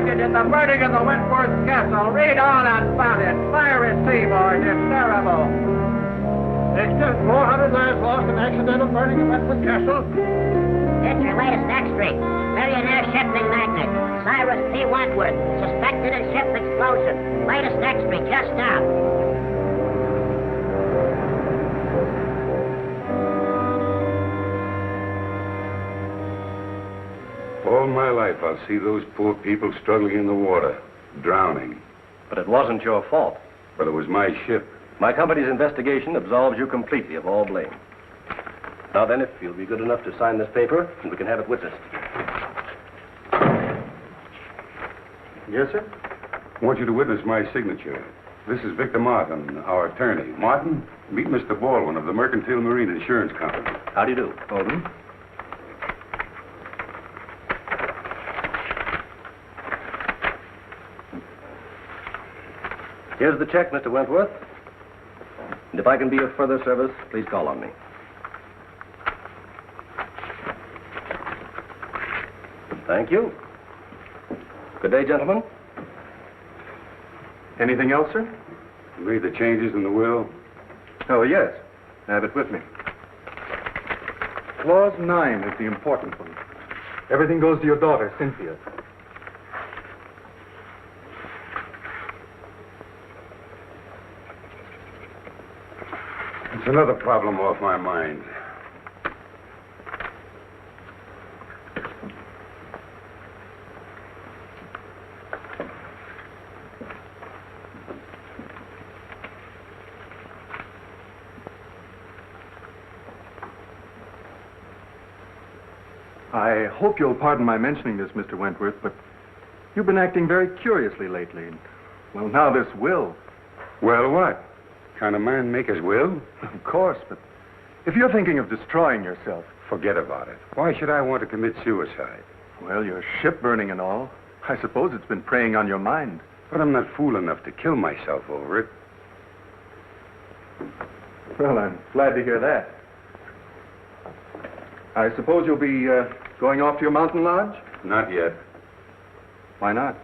In the burning of the Wentworth Castle. Read on about it. Fire at sea, boys. It's terrible. Extra 400 lives lost in accidental burning of Wentworth Castle. It's your latest extra. Millionaire shipping magnate. Cyrus P. Wentworth. Suspected in ship explosion. Latest extra just now. All my life, I'll see those poor people struggling in the water, drowning. But it wasn't your fault. But it was my ship. My company's investigation absolves you completely of all blame. Now then, if you'll be good enough to sign this paper, and we can have it witnessed. Yes, sir? I want you to witness my signature. This is Victor Martin, our attorney. Martin, meet Mr. Baldwin of the Mercantile Marine Insurance Company. How do you do? Baldwin? Here's the check, Mr. Wentworth. And if I can be of further service, please call on me. Thank you. Good day, gentlemen. Anything else, sir? You made the changes in the will? Oh, yes. I have it with me. Clause 9 is the important one. Everything goes to your daughter, Cynthia. It's another problem off my mind. I hope you'll pardon my mentioning this, Mr. Wentworth, but you've been acting very curiously lately. Well, now this will. Well, what? Kind of man make his will? Of course, but if you're thinking of destroying yourself... Forget about it. Why should I want to commit suicide? Well, your ship burning and all. I suppose it's been preying on your mind. But I'm not fool enough to kill myself over it. Well, I'm glad to hear that. I suppose you'll be going off to your mountain lodge? Not yet. Why not?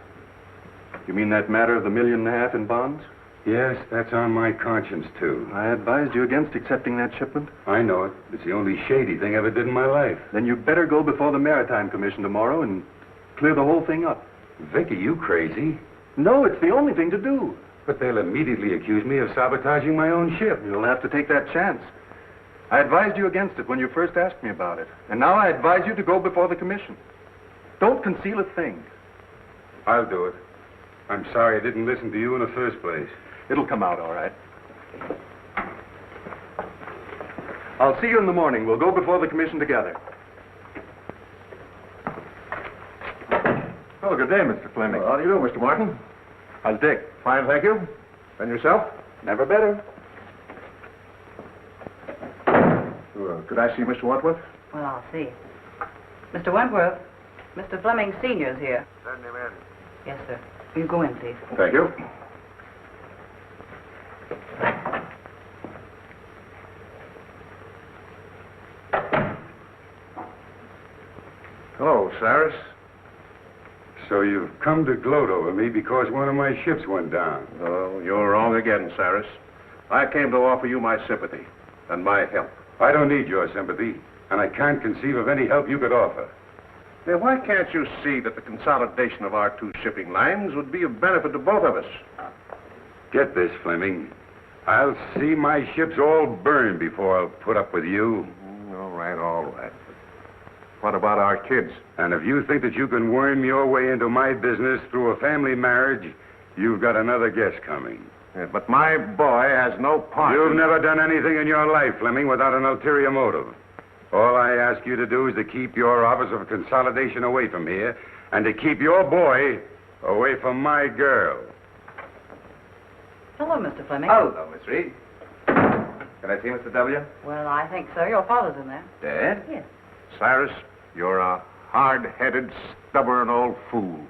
You mean that matter of the $1.5 million in bonds? Yes, that's on my conscience, too. I advised you against accepting that shipment. I know it. It's the only shady thing I ever did in my life. Then you'd better go before the Maritime Commission tomorrow and clear the whole thing up. Vic, are you crazy? No, it's the only thing to do. But they'll immediately accuse me of sabotaging my own ship. You'll have to take that chance. I advised you against it when you first asked me about it. And now I advise you to go before the commission. Don't conceal a thing. I'll do it. I'm sorry I didn't listen to you in the first place. It'll come out all right. I'll see you in the morning. We'll go before the commission together. Oh, good day, Mr. Fleming. Well, how do you do, Mr. Martin? How's Dick? Fine, thank you. And yourself? Never better. Could I see Mr. Wentworth? Well, I'll see. Mr. Wentworth, Mr. Fleming Sr.'s here. Send him in. Yes, sir. You go in, please. Thank you. Hello, Cyrus. So you've come to gloat over me because one of my ships went down. Oh, you're wrong again, Cyrus. I came to offer you my sympathy and my help. I don't need your sympathy, and I can't conceive of any help you could offer. Now, why can't you see that the consolidation of our two shipping lines would be of benefit to both of us? Get this, Fleming. I'll see my ships all burned before I'll put up with you. All right, all right. What about our kids? And if you think that you can worm your way into my business through a family marriage, you've got another guess coming. Yeah, but my boy has no part. You've never done anything in your life, Fleming, without an ulterior motive. All I ask you to do is to keep your office of consolidation away from here, and to keep your boy away from my girl. Hello, Mr. Fleming. Hello, Miss Reed. Can I see Mr. W? Well, I think so. Your father's in there. Dad? Yes. Cyrus, you're a hard-headed, stubborn old fool.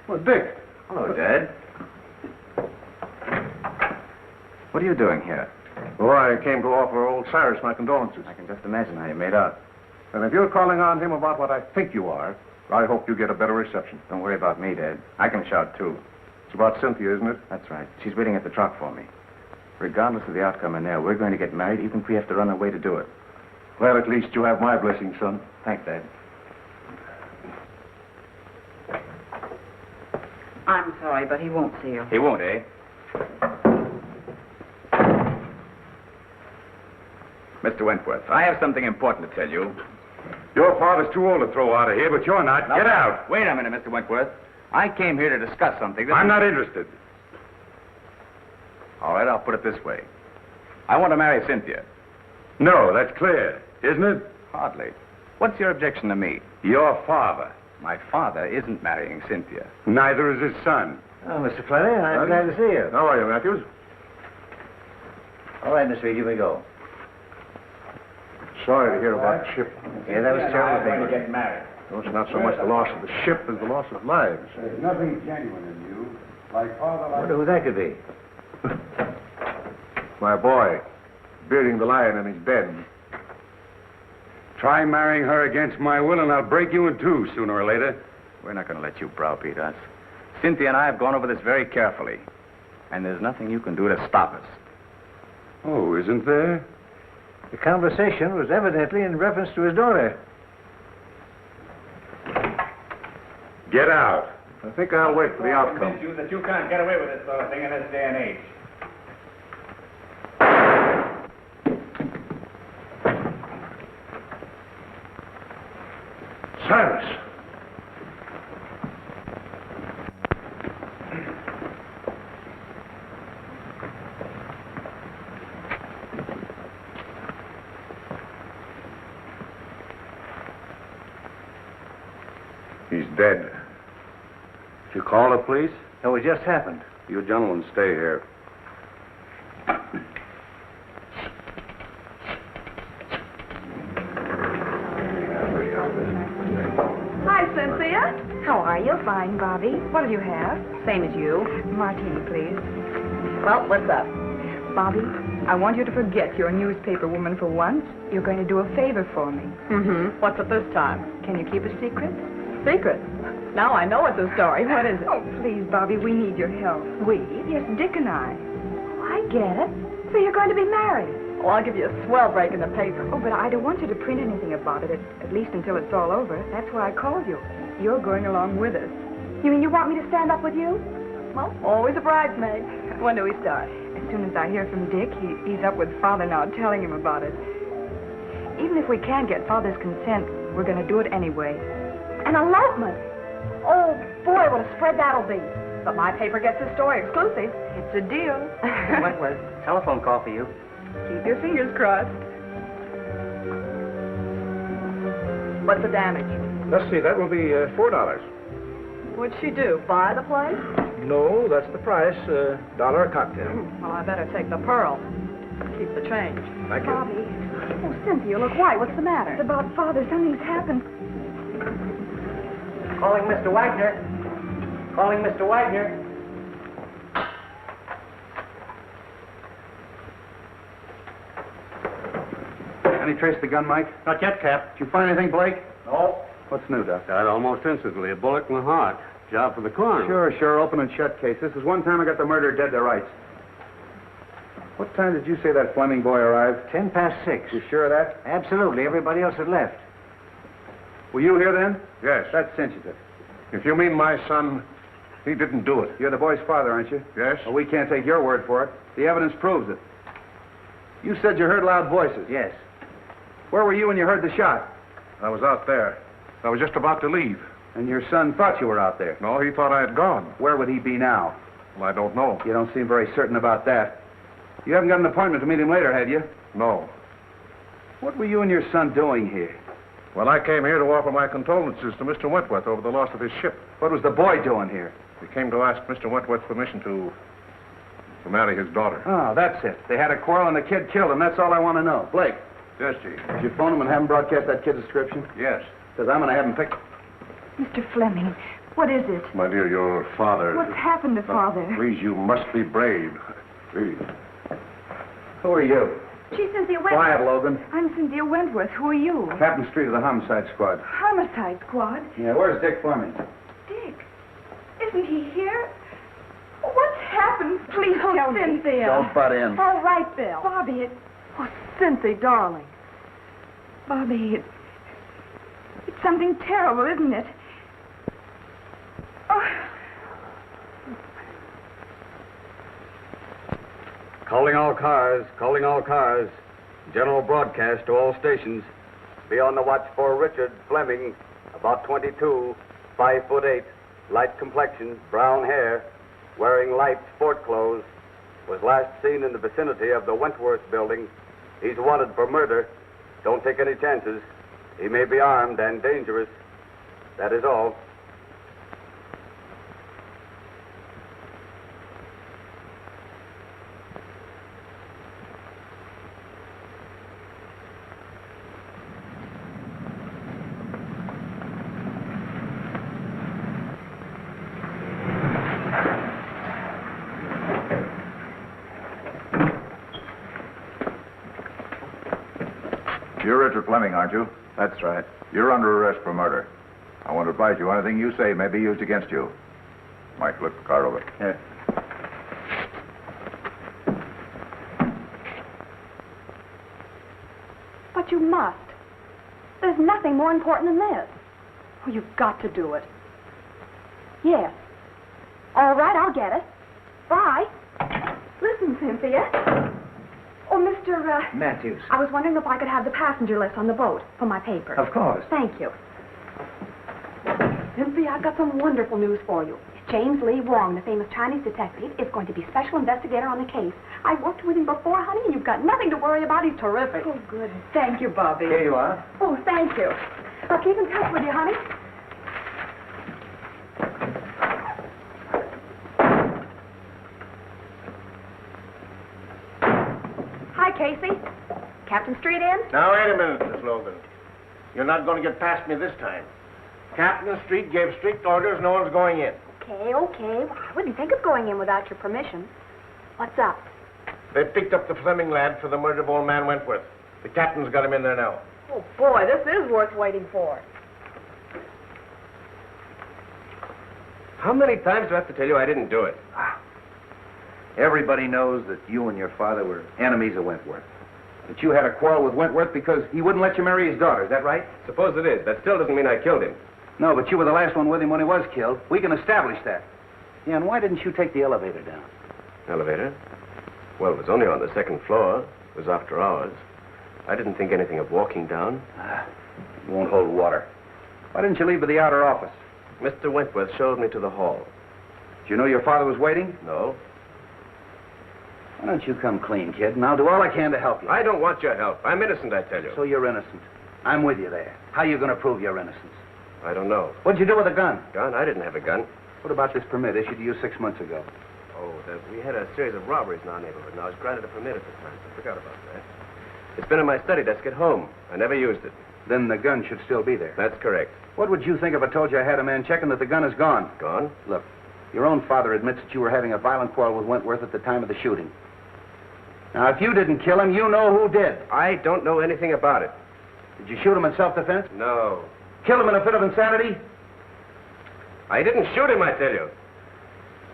Well, Dick. Hello, Dad. What are you doing here? Well, I came to offer old Cyrus my condolences. I can just imagine how you made out. And if you're calling on him about what I think you are, I hope you get a better reception. Don't worry about me, Dad. I can shout, too. It's about Cynthia, isn't it? That's right. She's waiting at the truck for me. Regardless of the outcome in there, we're going to get married, even if we have to run away to do it. Well, at least you have my blessing, son. Thanks, Dad. I'm sorry, but he won't see you. He won't, eh? Mr. Wentworth, I have something important to tell you. Your father's too old to throw out of here, but you're not. Get out. Wait a minute, Mr. Wentworth. I came here to discuss something. I'm not interested. All right, I'll put it this way. I want to marry Cynthia. No, that's clear, isn't it? Hardly. What's your objection to me? Your father. My father isn't marrying Cynthia. Neither is his son. Oh, Mr. Fleming, I'm glad to see you. How are you, Matthews? All right, Miss Reed, you may go. Sorry to hear about the ship. Yeah, that was terrible thing. get married. No, it's not so much the loss of the ship as the loss of lives. There's nothing genuine in you. Like father, I wonder who that could be. My boy, bearding the lion in his den. Try marrying her against my will, and I'll break you in two sooner or later. We're not going to let you browbeat us. Cynthia and I have gone over this very carefully. And there's nothing you can do to stop us. Oh, isn't there? The conversation was evidently in reference to his daughter. Get out. I think I'll wait for the outcome. You that you can't get away with this sort of thing in this day and age. Cyrus! He's dead. Did you call the police? No, it just happened. You gentlemen stay here. Hi, Cynthia. How are you? Fine, Bobby. What do you have? Same as you. Martini, please. Well, what's up? Bobby, I want you to forget your newspaper woman for once. You're going to do a favor for me. Mm-hmm. What's it this time? Can you keep a secret? Secret. Now I know it's a story. What is it? Oh, please, Bobby, we need your help. We? Yes, Dick and I. Oh, I get it. So you're going to be married. Well, I'll give you a swell break in the paper. Oh, but I don't want you to print anything about it, at least until it's all over. That's why I called you. You're going along with us. You mean you want me to stand up with you? Well, always a bridesmaid. When do we start? As soon as I hear from Dick, he's up with Father now, telling him about it. Even if we can't get Father's consent, we're going to do it anyway. An elopement. Oh, boy, what a spread that'll be. But my paper gets the story exclusive. It's a deal. Wentworth, telephone call for you. Keep your fingers crossed. What's the damage? Let's see, that will be $4. What'd she do? Buy the place? No, that's the price. $1 a cocktail. Well, I better take the pearl. Keep the change. Thank you. Bobby. Oh, Cynthia, look white. What's the matter? It's about Father. Something's happened. Calling Mr. Wagner. Calling Mr. Wagner. Any trace of the gun, Mike? Not yet, Cap. Did you find anything, Blake? No. What's new, Doc? Died almost instantly. A bullet in the heart. Job for the coroner. Sure. Open and shut case. This is one time I got the murderer dead to rights. What time did you say that Fleming boy arrived? 6:10. You sure of that? Absolutely. Everybody else had left. Were you here then? Yes. That cinches it. If you mean my son, he didn't do it. You're the boy's father, aren't you? Yes. Well, we can't take your word for it. The evidence proves it. You said you heard loud voices. Yes. Where were you when you heard the shot? I was out there. I was just about to leave. And your son thought you were out there. No, he thought I had gone. Where would he be now? Well, I don't know. You don't seem very certain about that. You haven't got an appointment to meet him later, have you? No. What were you and your son doing here? Well, I came here to offer my condolences to Mr. Wentworth over the loss of his ship. What was the boy doing here? He came to ask Mr. Wentworth's permission to marry his daughter. Oh, that's it. They had a quarrel and the kid killed him. That's all I want to know. Blake, Yes, Chief. did you phone him and have him broadcast that kid's description? Yes. Because I'm going to have him picked. Mr. Fleming, what is it? My dear, your father... What's happened to Father? Please, you must be brave. Please. Who are you? She's Cynthia Wentworth. Quiet, Logan. I'm Cynthia Wentworth. Who are you? Captain Street of the Homicide Squad. Homicide Squad. Yeah, where's Dick Fleming? Dick. Isn't he here? What's happened? Please tell me. Cynthia. Don't butt in. All right, Bill. Bobby, Oh, Cynthia, darling. Bobby, it's something terrible, isn't it? Oh. Calling all cars. General broadcast to all stations. Be on the watch for Richard Fleming, about 22, 5'8", light complexion, brown hair, wearing light sport clothes. Was last seen in the vicinity of the Wentworth building. He's wanted for murder. Don't take any chances. He may be armed and dangerous. That is all. You're Richard Fleming, aren't you? That's right. You're under arrest for murder. I want to advise you anything you say may be used against you. Mike, look the car over. Here. But you must. There's nothing more important than this. Oh, you've got to do it. Yes. All right, I'll get it. Bye. Listen, Cynthia. Oh, Mr. Matthews. I was wondering if I could have the passenger list on the boat for my paper. Of course. Thank you. Cynthia, I've got some wonderful news for you. James Lee Wong, the famous Chinese detective, is going to be special investigator on the case. I worked with him before, honey, and you've got nothing to worry about. He's terrific. Oh, good. Thank you, Bobby. Here you are. Oh, thank you. I'll keep in touch with you, honey. Hi, Casey. Captain Street in? Now, wait a minute, Miss Logan. You're not going to get past me this time. Captain Street gave strict orders no one's going in. Okay. Well, I wouldn't think of going in without your permission. What's up? They picked up the Fleming lad for the murder of old man Wentworth. The captain's got him in there now. Oh, boy, this is worth waiting for. How many times do I have to tell you I didn't do it? Everybody knows that you and your father were enemies of Wentworth. That you had a quarrel with Wentworth because he wouldn't let you marry his daughter. Is that right? Suppose it is. That still doesn't mean I killed him. No, but you were the last one with him when he was killed. We can establish that. Yeah, and why didn't you take the elevator down? Elevator? Well, it was only on the second floor. It was after hours. I didn't think anything of walking down. It won't hold water. Why didn't you leave for the outer office? Mr. Wentworth showed me to the hall. Did you know your father was waiting? No. Why don't you come clean, kid, and I'll do all I can to help you. I don't want your help. I'm innocent, I tell you. So you're innocent. I'm with you there. How are you going to prove your innocence? I don't know. What'd you do with the gun? Gun? I didn't have a gun. What about this permit issued to you 6 months ago? Oh, we had a series of robberies in our neighborhood, and I was granted a permit at the time. I forgot about that. It's been in my study desk at home. I never used it. Then the gun should still be there. That's correct. What would you think if I told you I had a man checking that the gun is gone? Gone? Look, your own father admits that you were having a violent quarrel with Wentworth at the time of the shooting. Now, if you didn't kill him, you know who did. I don't know anything about it. Did you shoot him in self-defense? No. Kill him in a fit of insanity? I didn't shoot him, I tell you.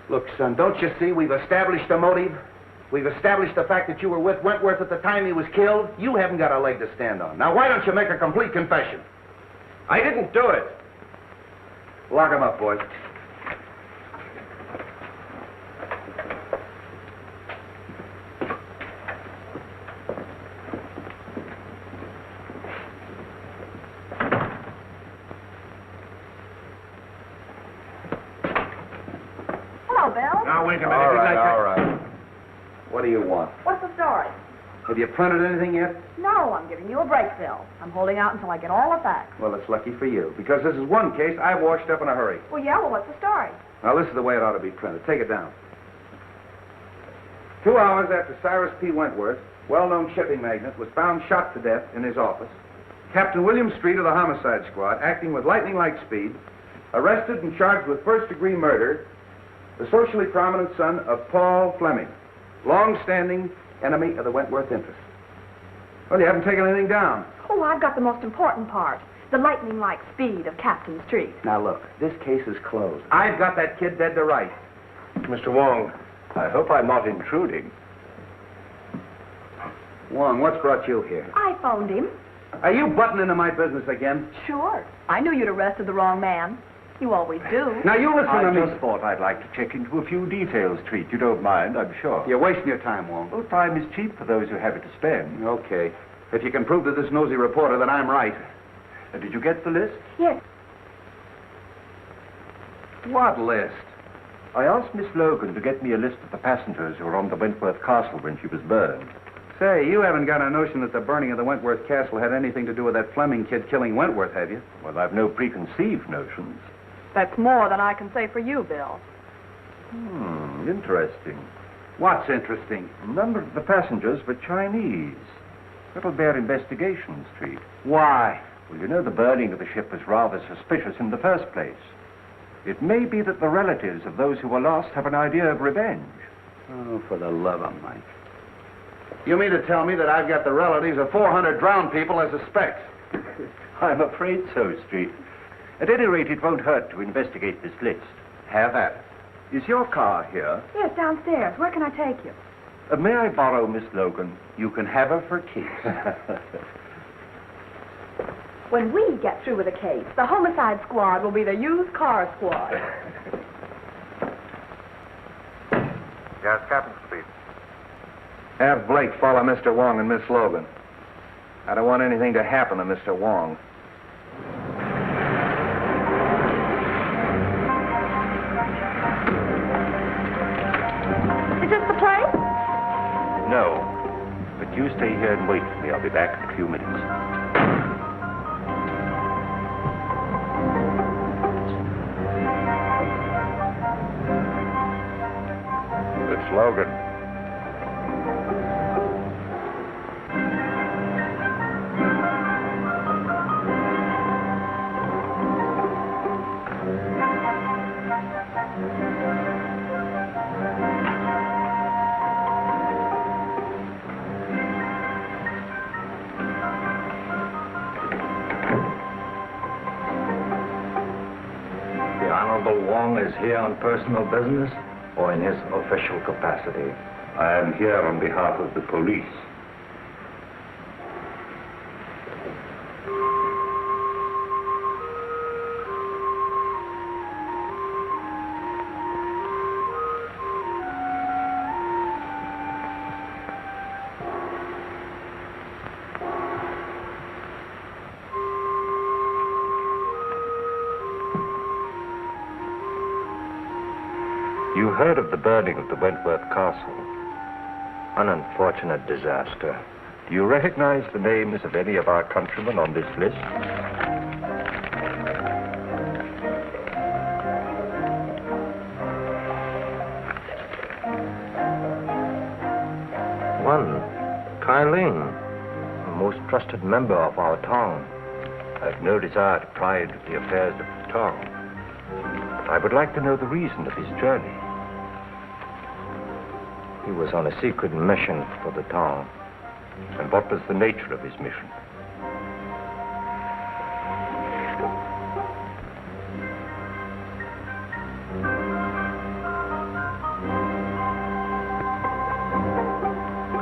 Look, son, don't you see we've established a motive? We've established the fact that you were with Wentworth at the time he was killed. You haven't got a leg to stand on. Now, why don't you make a complete confession? I didn't do it. Lock him up, boys. Hello, Bill. Now, wait a minute. All You'd right, like to- all right. What do you want? What's the story? Have you printed anything yet? No, I'm giving you a break, Bill. I'm holding out until I get all the facts. Well, it's lucky for you, because this is one case I washed up in a hurry. Well, yeah, well, what's the story? Now, this is the way it ought to be printed. Take it down. 2 hours after Cyrus P. Wentworth, well-known shipping magnate, was found shot to death in his office, Captain William Street of the Homicide Squad, acting with lightning-like speed, arrested and charged with first-degree murder, the socially prominent son of Paul Fleming, long-standing enemy of the Wentworth interest. Well, you haven't taken anything down. Oh, I've got the most important part. The lightning-like speed of Captain Street. Now, look, this case is closed. I've got that kid dead to rights. Mr. Wong, I hope I'm not intruding. Wong, what's brought you here? I phoned him. Are you butting into my business again? Sure. I knew you'd arrested the wrong man. You always do. Now, you listen to me. I just thought I'd like to check into a few details, Treat. You don't mind, I'm sure. You're wasting your time, Wong. Well, time is cheap for those who have it to spend. Okay. If you can prove to this nosy reporter that I'm right. Did you get the list? Yes. What list? I asked Miss Logan to get me a list of the passengers who were on the Wentworth Castle when she was burned. Say, you haven't got a notion that the burning of the Wentworth Castle had anything to do with that Fleming kid killing Wentworth, have you? Well, I've no preconceived notions. That's more than I can say for you, Bill. Interesting. What's interesting? A number of the passengers were Chinese. That'll bear investigation, Street. Why? Well, you know the burning of the ship was rather suspicious in the first place. It may be that the relatives of those who were lost have an idea of revenge. Oh, for the love of Mike. You mean to tell me that I've got the relatives of 400 drowned people as suspects? I'm afraid so, Street. At any rate, it won't hurt to investigate this list. Have at it. Is your car here? Yes, downstairs. Where can I take you? May I borrow Miss Logan? You can have her for keeps. When we get through with the case, the homicide squad will be the used car squad. Yes, Captain Street. Have Blake follow Mr. Wong and Miss Logan. I don't want anything to happen to Mr. Wong. Is this the place? No. But you stay here and wait for me. I'll be back in a few minutes. It's Logan. The Honorable Wong is here on personal business or in his official capacity? I am here on behalf of the police. You heard of the burning of the Wentworth Castle. An unfortunate disaster. Do you recognize the names of any of our countrymen on this list? one, Kai Ling, a most trusted member of our town. I've no desire to pry into the affairs of the town, but I would like to know the reason of his journey. He was on a secret mission for the town. And what was the nature of his mission?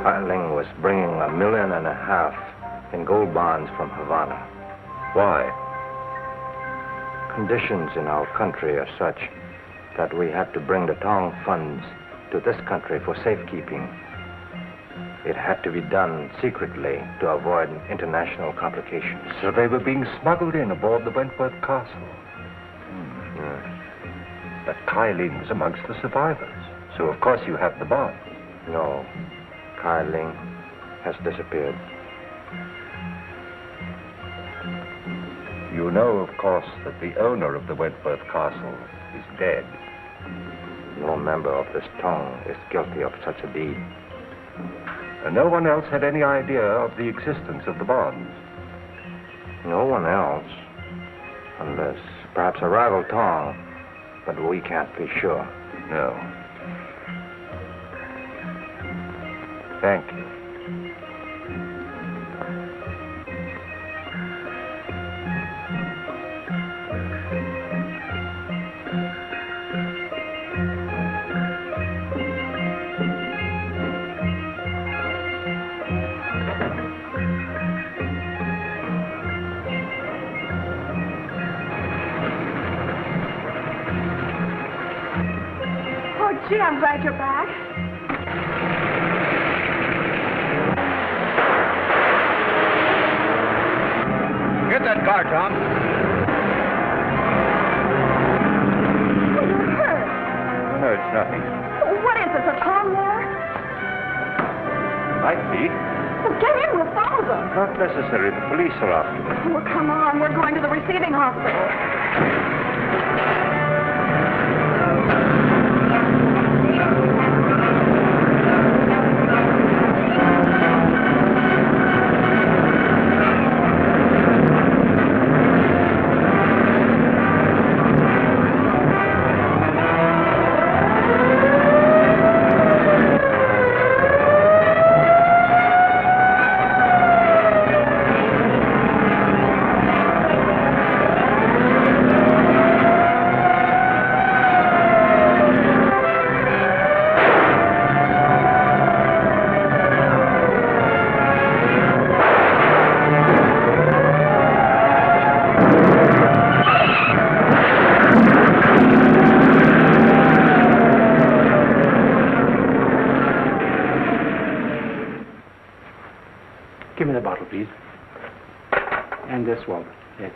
Kai Ling was bringing $1.5 million in gold bonds from Havana. Why? Conditions in our country are such that we had to bring the town funds to this country for safekeeping. It had to be done secretly to avoid international complications. So they were being smuggled in aboard the Wentworth Castle. Yes. But Kai Ling was amongst the survivors. So of course you have the bond. No. Kai Ling has disappeared. You know, of course, that the owner of the Wentworth Castle is dead. No member of this town is guilty of such a deed. And no one else had any idea of the existence of the bonds. No one else. Unless perhaps a rival town. But we can't be sure. No. Thank you. Gee, I'm glad you're back. Get that car, Tom. Well, you're hurt. No, it's nothing. What is this, a tongue war? Might be. Well, get in, we'll follow them. Not necessary. The police are after them. Well, come on, we're going to the receiving hospital. Give me the bottle, please. And this one. Yes.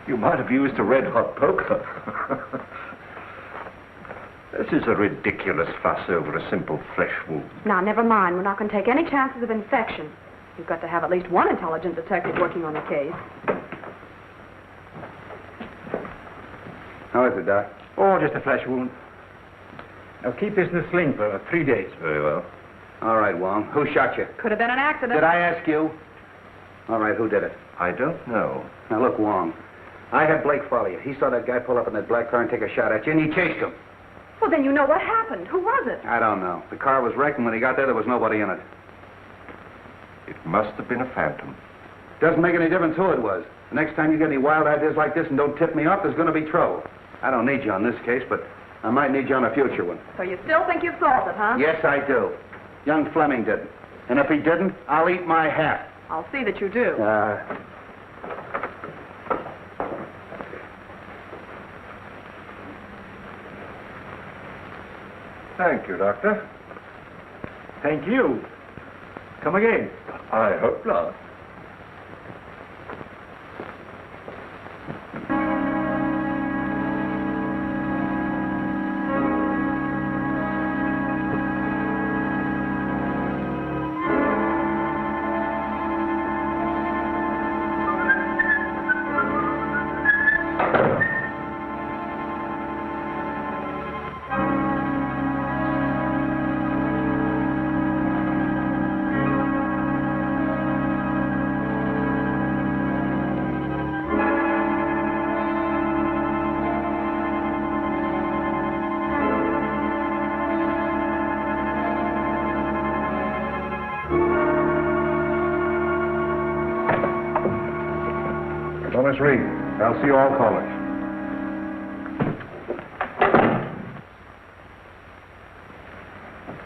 You might have used a red-hot poker. This is a ridiculous fuss over a simple flesh wound. Now, never mind. We're not going to take any chances of infection. You've got to have at least one intelligent detective working on the case. How is it, Doc? Oh, just a flesh wound. Now, keep this in the sling for 3 days. Very well. All right, Wong. Who shot you? Could have been an accident. Did I ask you? All right, who did it? I don't know. Now, look, Wong. I had Blake follow you. He saw that guy pull up in that black car and take a shot at you, and he chased him. Well, then you know what happened. Who was it? I don't know. The car was wrecked, and when he got there was nobody in it. It must have been a phantom. Doesn't make any difference who it was. The next time you get any wild ideas like this and don't tip me off, there's going to be trouble. I don't need you on this case, but I might need you on a future one. So you still think you've solved it, huh? Yes, I do. Young Fleming didn't. And if he didn't, I'll eat my hat. I'll see that you do. Thank you, Doctor. Thank you. Come again. I hope not. Miss Reed. I'll see you all callers.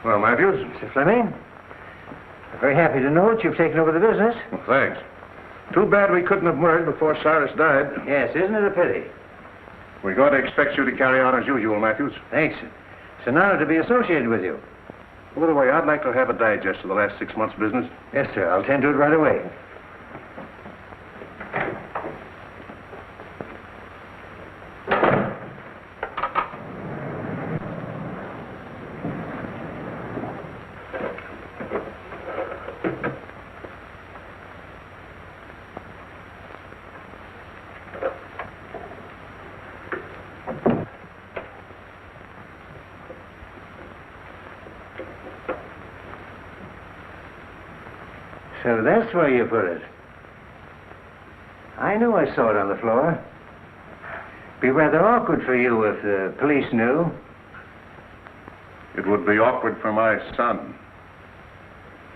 Well, Matthews? Mr. Fleming, I'm very happy to know that you've taken over the business. Well, thanks. Too bad we couldn't have merged before Cyrus died. Yes, isn't it a pity? We're going to expect you to carry on as usual, Matthews. Thanks. It's an honor to be associated with you. By the way, I'd like to have a digest of the last 6 months' business. Yes, sir. I'll tend to it right away. So that's where you put it. I knew I saw it on the floor. Be rather awkward for you if the police knew. It would be awkward for my son.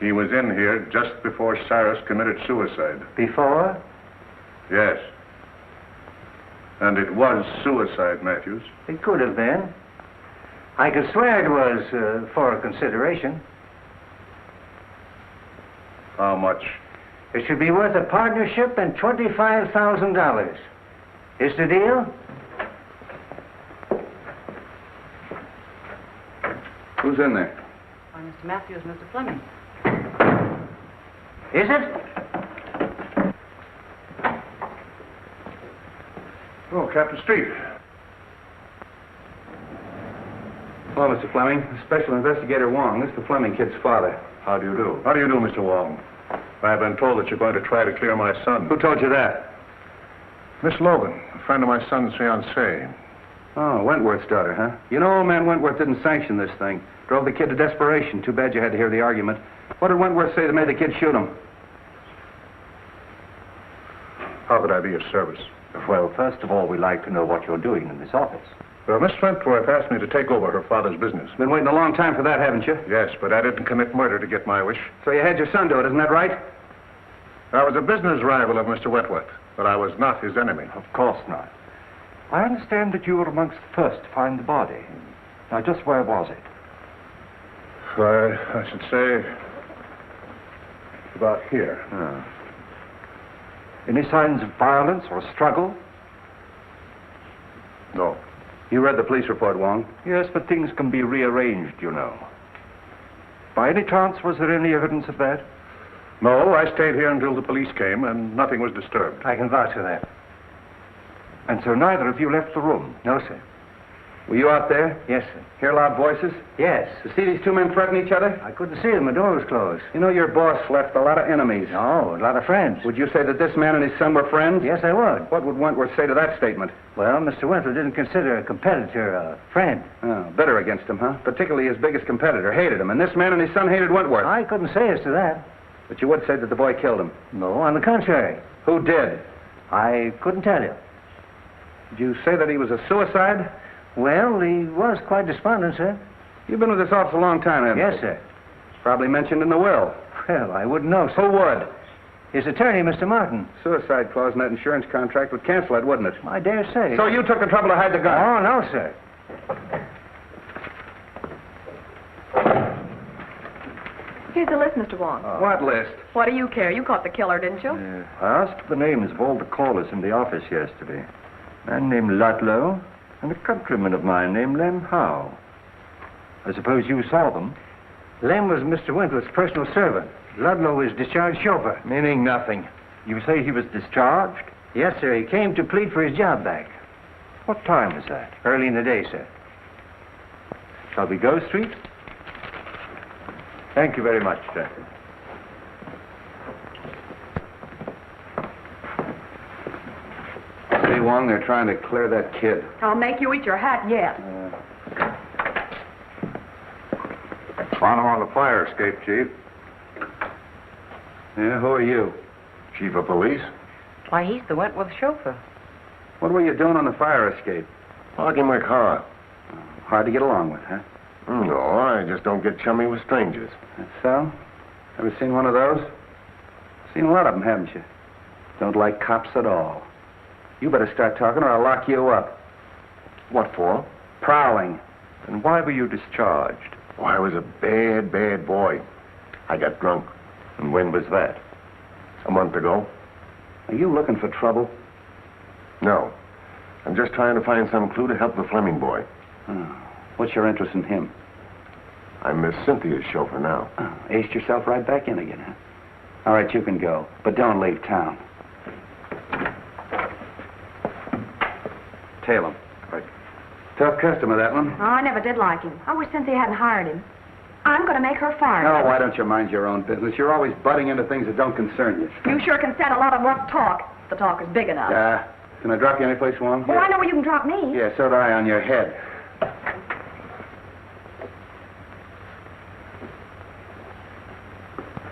He was in here just before Cyrus committed suicide. Before? Yes. And it was suicide, Matthews. It could have been. I could swear it was for a consideration. How much? It should be worth a partnership and $25,000. Is the deal? Who's in there? Why, Mr. Matthews, Mr. Fleming. Is it? Oh, Captain Street. Hello, Mr. Fleming. Special Investigator Wong. This is the Fleming kid's father. How do you do? How do you do, Mr. Wong? I've been told that you're going to try to clear my son. Who told you that? Miss Logan, a friend of my son's fiancée. Oh, Wentworth's daughter, huh? You know, old man Wentworth didn't sanction this thing. Drove the kid to desperation. Too bad you had to hear the argument. What did Wentworth say that made the kid shoot him? How could I be of service? Well, first of all, we'd like to know what you're doing in this office. Well, Miss Wentworth asked me to take over her father's business. Been waiting a long time for that, haven't you? Yes, but I didn't commit murder to get my wish. So you had your son do it, isn't that right? I was a business rival of Mr. Wentworth, but I was not his enemy. Of course not. I understand that you were amongst the first to find the body. Now, just where was it? I should say about here. Any signs of violence or struggle? No. You read the police report, Wong? Yes, but things can be rearranged, you know. By any chance, was there any evidence of that? No, I stayed here until the police came, and nothing was disturbed. I can vouch for that. And so neither of you left the room? No, sir. Were you out there? Yes, sir. Hear loud voices? Yes. You see these two men threaten each other? I couldn't see them. The door was closed. You know, your boss left a lot of enemies. Oh, a lot of friends. Would you say that this man and his son were friends? Yes, I would. What would Wentworth say to that statement? Well, Mr. Wentworth didn't consider a competitor a friend. Oh, bitter against him, huh? Particularly his biggest competitor. Hated him. And this man and his son hated Wentworth. I couldn't say as to that. But you would say that the boy killed him. No, on the contrary. Who did? I couldn't tell you. Did you say that he was a suicide? Well, he was quite despondent, sir. You've been with this office a long time, haven't you? Yes, sir. Probably mentioned in the will. Well, I wouldn't know, sir. Who would? His attorney, Mr. Martin. Suicide clause in that insurance contract would cancel it, wouldn't it? I dare say. So you took the trouble to hide the gun? Oh, no, sir. Here's the list, Mr. Wong. What list? What do you care? You caught the killer, didn't you? I asked the names of all the callers in the office yesterday. A man named Ludlow and a countryman of mine named Lem Howe. I suppose you saw them. Lem was Mr. Wentworth's personal servant. Ludlow was discharged chauffeur. Meaning nothing. You say he was discharged? Yes, sir. He came to plead for his job back. What time was that? Early in the day, sir. Shall we go, Street? Thank you very much, sir. See, Wong, they're trying to clear that kid. I'll make you eat your hat yet. Found him on the fire escape, Chief. Yeah, who are you? Chief of police? Why, he's the Wentworth chauffeur. What were you doing on the fire escape? Parking my car. Hard to get along with, huh? No, I just don't get chummy with strangers. That's so? Ever seen one of those? Seen a lot of them, haven't you? Don't like cops at all. You better start talking or I'll lock you up. What for? Prowling. And why were you discharged? Oh, I was a bad, bad boy. I got drunk. And when was that? A month ago. Are you looking for trouble? No. I'm just trying to find some clue to help the Fleming boy. Oh. What's your interest in him? I'm Miss Cynthia's chauffeur now. Oh, aced yourself right back in again, huh? All right, you can go, but don't leave town. Tail him. Right. Tough customer, that one. Oh, I never did like him. I wish Cynthia hadn't hired him. I'm going to make her fire No, him. why don't you mind your own business? You're always butting into things that don't concern you. You sure can stand a lot of rough talk. The talk is big enough. Can I drop you any place you want? Well, I know where you can drop me. Yeah, so do I on your head.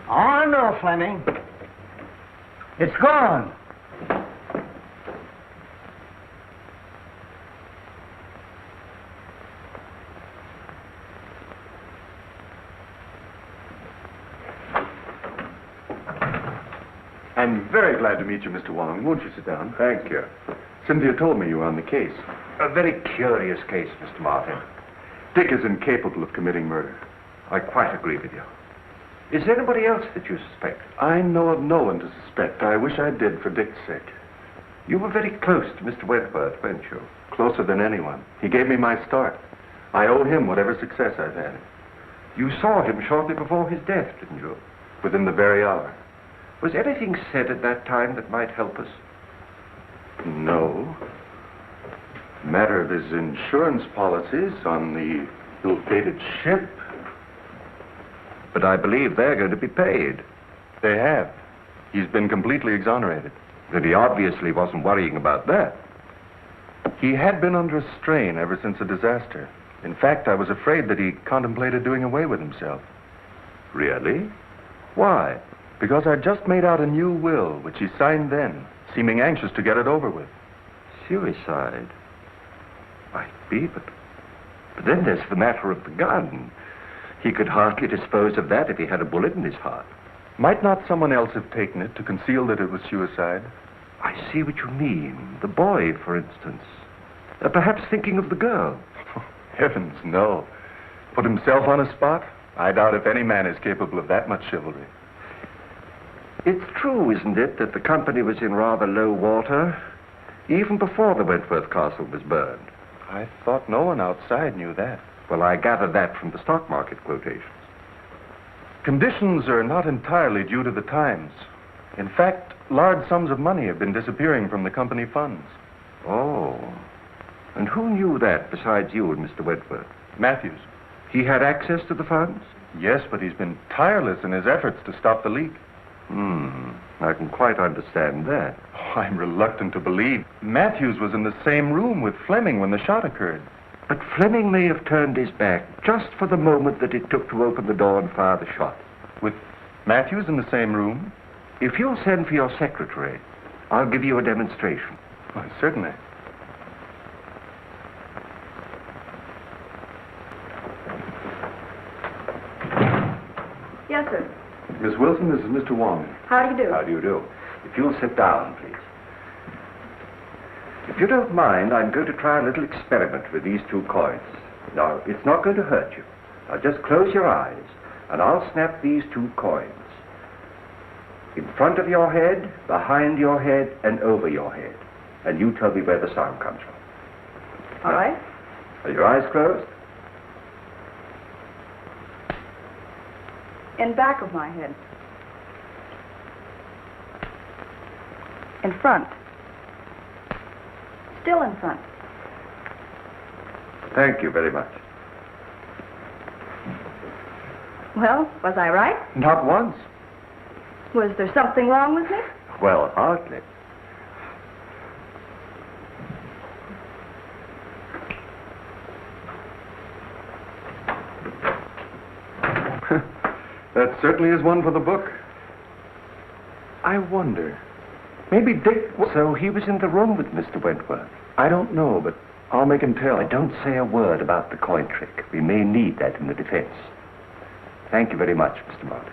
Oh, no, Fleming. It's gone. I'm very glad to meet you, Mr. Wong. Won't you sit down? Thank you. Cynthia told me you were on the case. A very curious case, Mr. Martin. Dick is incapable of committing murder. I quite agree with you. Is there anybody else that you suspect? I know of no one to suspect. I wish I did for Dick's sake. You were very close to Mr. Wentworth, weren't you? Closer than anyone. He gave me my start. I owe him whatever success I've had. You saw him shortly before his death, didn't you? Within the very hour. Was anything said at that time that might help us? No. Matter of his insurance policies on the ill-fated ship. But I believe they're going to be paid. They have. He's been completely exonerated. Then he obviously wasn't worrying about that. He had been under a strain ever since the disaster. In fact, I was afraid that he contemplated doing away with himself. Really? Why? Because I'd just made out a new will, which he signed then, seeming anxious to get it over with. Suicide? Might be, but then there's the matter of the gun. He could hardly dispose of that if he had a bullet in his heart. Might not someone else have taken it to conceal that it was suicide? I see what you mean. The boy, for instance. Perhaps thinking of the girl. Heavens, no. Put himself on a spot? I doubt if any man is capable of that much chivalry. It's true, isn't it, that the company was in rather low water, even before the Wentworth Castle was burned? I thought no one outside knew that. Well, I gather that from the stock market quotations. Conditions are not entirely due to the times. In fact, large sums of money have been disappearing from the company funds. Oh. And who knew that besides you and Mr. Wentworth? Matthews. He had access to the funds? Yes, but he's been tireless in his efforts to stop the leak. I can quite understand that. Oh, I'm reluctant to believe. Matthews was in the same room with Fleming when the shot occurred. But Fleming may have turned his back just for the moment that it took to open the door and fire the shot. With Matthews in the same room? If you'll send for your secretary, I'll give you a demonstration. Why, certainly. Yes, sir. Miss Wilson, this is Mr. Wong. How do you do? How do you do? If you'll sit down, please. If you don't mind, I'm going to try a little experiment with these two coins. Now, it's not going to hurt you. Now, just close your eyes, and I'll snap these two coins. In front of your head, behind your head, and over your head. And you tell me where the sound comes from. All right. Are your eyes closed? In back of my head. In front. Still in front. Thank you very much. Well, was I right? Not once. Was there something wrong with me? Well, hardly. That certainly is one for the book. I wonder. Maybe Dick... So he was in the room with Mr. Wentworth? I don't know, but I'll make him tell. Don't say a word about the coin trick. We may need that in the defense. Thank you very much, Mr. Martin.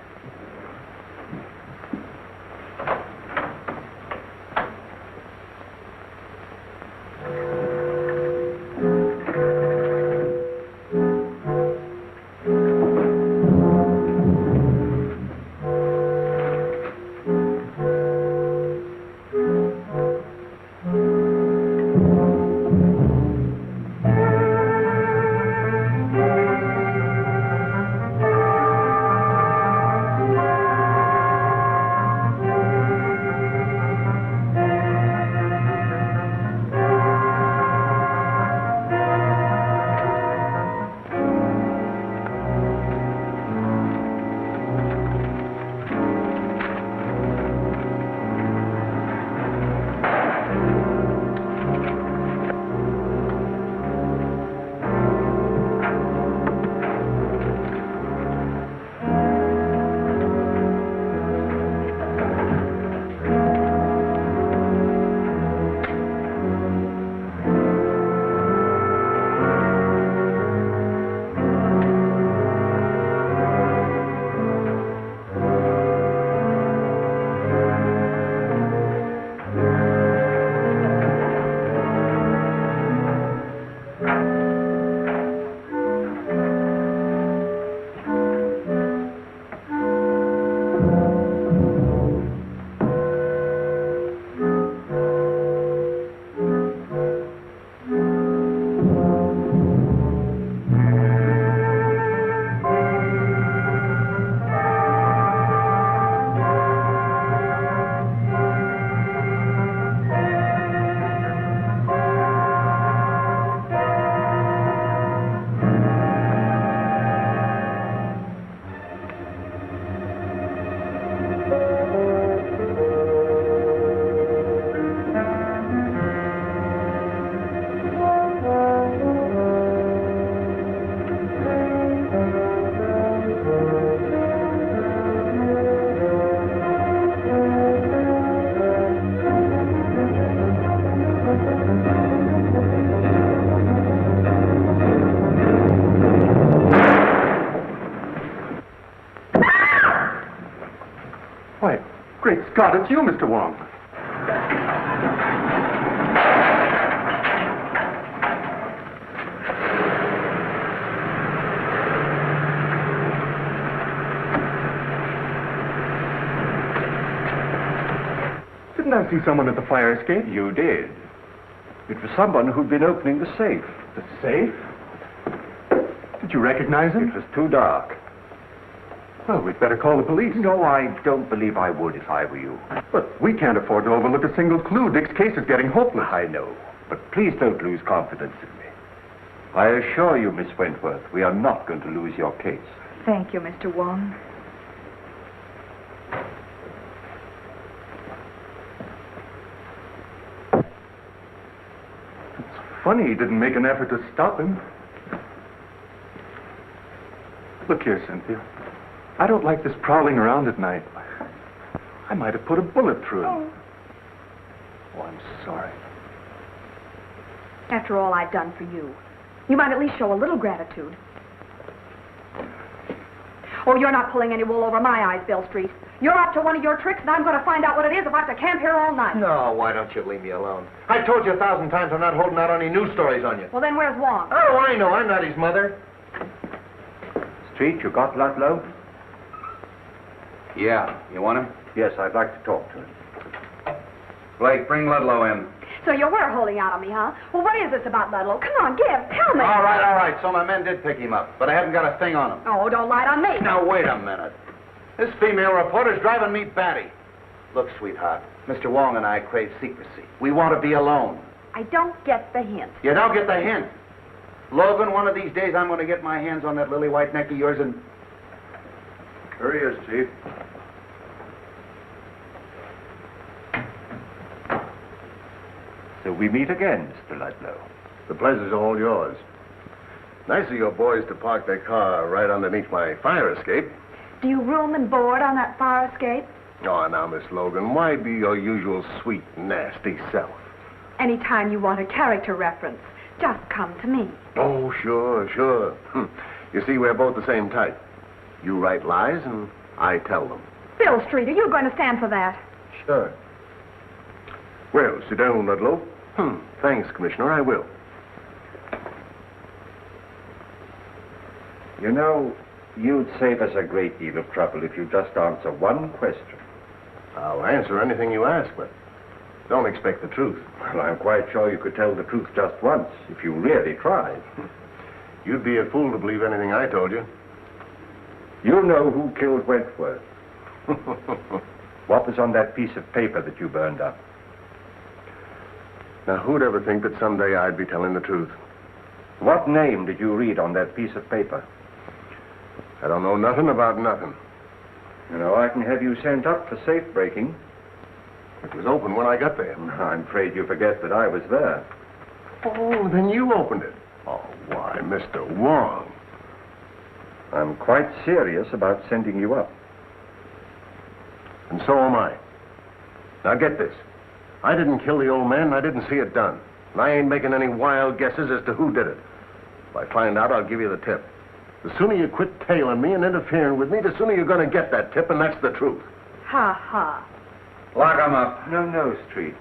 Scott, it's you, Mr. Wong. Didn't I see someone at the fire escape? You did. It was someone who'd been opening the safe. The safe? Did you recognize him? It was too dark. Well, we'd better call the police. No, I don't believe I would if I were you. But we can't afford to overlook a single clue. Dick's case is getting hopeless. I know, but please don't lose confidence in me. I assure you, Miss Wentworth, we are not going to lose your case. Thank you, Mr. Wong. Funny he didn't make an effort to stop him. Look here, Cynthia. I don't like this prowling around at night. I might have put a bullet through him. Oh, I'm sorry. After all I've done for you, you might at least show a little gratitude. Oh, you're not pulling any wool over my eyes, Bill Street. You're up to one of your tricks, and I'm going to find out what it is if I have to camp here all night. No, why don't you leave me alone? I told you 1,000 times I'm not holding out any news stories on you. Well, then where's Wong? Oh, I know. I'm not his mother. Street, you got Ludlow? Yeah. You want him? Yes, I'd like to talk to him. Blake, bring Ludlow in. So you were holding out on me, huh? Well, what is this about Ludlow? Come on, tell me. All right. So my men did pick him up, but I haven't got a thing on him. Oh, don't lie on me. Now, wait a minute. This female reporter's driving me batty. Look, sweetheart, Mr. Wong and I crave secrecy. We want to be alone. I don't get the hint. You don't get the hint. Logan, one of these days I'm going to get my hands on that lily white neck of yours and... Here he is, Chief. So we meet again, Mr. Ludlow. The pleasure's all yours. Nice of your boys to park their car right underneath my fire escape. Do you room and board on that fire escape? Oh, now, Miss Logan, why be your usual sweet, nasty self? Anytime you want a character reference, just come to me. Oh, sure. You see, we're both the same type. You write lies, and I tell them. Bill Street, are you going to stand for that? Sure. Well, sit down, Ludlow. Thanks, Commissioner, I will. You know, you'd save us a great deal of trouble if you just answer one question. I'll answer anything you ask, but don't expect the truth. Well, I'm quite sure you could tell the truth just once, if you really tried. You'd be a fool to believe anything I told you. You know who killed Wentworth. What was on that piece of paper that you burned up? Now, who'd ever think that someday I'd be telling the truth? What name did you read on that piece of paper? I don't know nothing about nothing. You know, I can have you sent up for safe breaking. It was open when I got there. I'm afraid you forget that I was there. Oh, then you opened it. Oh, why, Mr. Wong. I'm quite serious about sending you up. And so am I. Now get this. I didn't kill the old man, and I didn't see it done. And I ain't making any wild guesses as to who did it. If I find out, I'll give you the tip. The sooner you quit tailing me and interfering with me, the sooner you're going to get that tip, and that's the truth. Ha, ha. Lock him up. No, Street.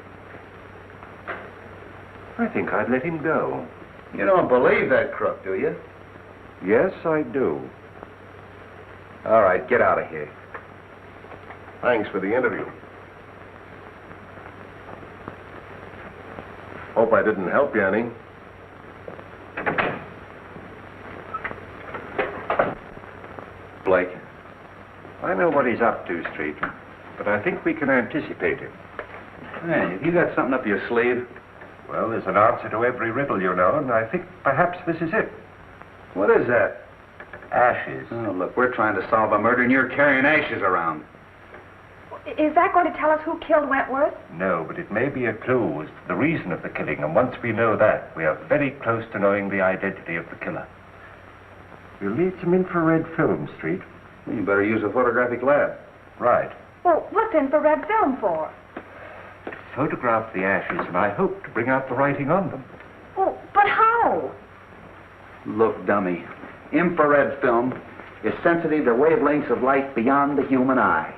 I think I'd let him go. You don't believe that crook, do you? Yes, I do. All right, get out of here. Thanks for the interview. Hope I didn't help you any. Blake, I know what he's up to, Street, but I think we can anticipate him. Hey, have you got something up your sleeve? Well, there's an answer to every riddle, you know, and I think perhaps this is it. What is that? Ashes. Oh, look, we're trying to solve a murder and you're carrying ashes around. Is that going to tell us who killed Wentworth? No, but it may be a clue as to the reason of the killing, and once we know that, we are very close to knowing the identity of the killer. We'll need some infrared film, Street. You better use a photographic lab. Right. Well, what's infrared film for? To photograph the ashes, and I hope to bring out the writing on them. Oh, but how? Look, dummy. Infrared film is sensitive to wavelengths of light beyond the human eye.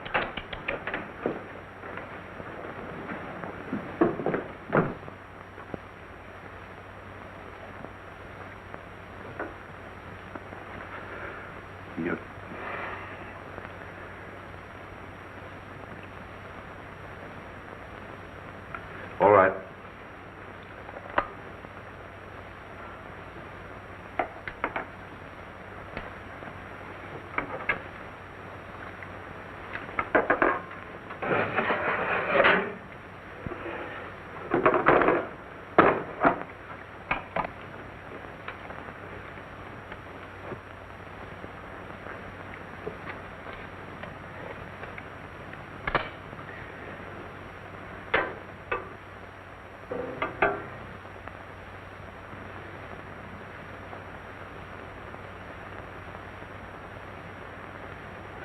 You... All right.